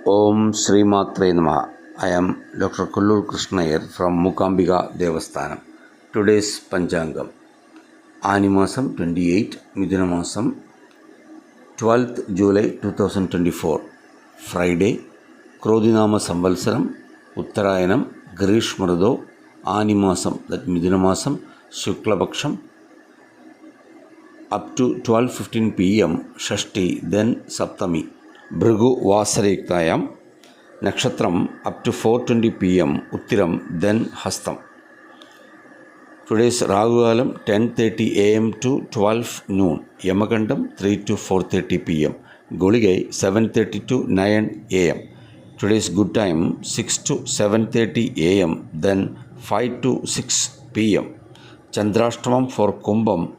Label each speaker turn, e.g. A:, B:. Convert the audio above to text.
A: Om Sri Matre Namaha. I am Dr. Kullur Krishnayar from Mukambika Devasthanam. Today's Panchangam. Animasam 28, Midhunamasam 12th July 2024. Friday. Krodhinama Samvalsaram, Uttarayanam, Grishmarado, Animasam, that Midhunamasam, Shuklapaksham, up to 12:15 p.m. Shashti, then Saptami. Bhrigu Vasarayuktayam, Nakshatram up to 4:20 p.m. Uttiram, then Hastam. Today's Rahukalam 10:30 a.m. to 12 noon. Yamakandam 3 to 4:30 p.m. Goligai 7:30 to 9 a.m. Today's good time 6 to 7:30 a.m. then 5 to 6 p.m. Chandrashtamam for Kumbham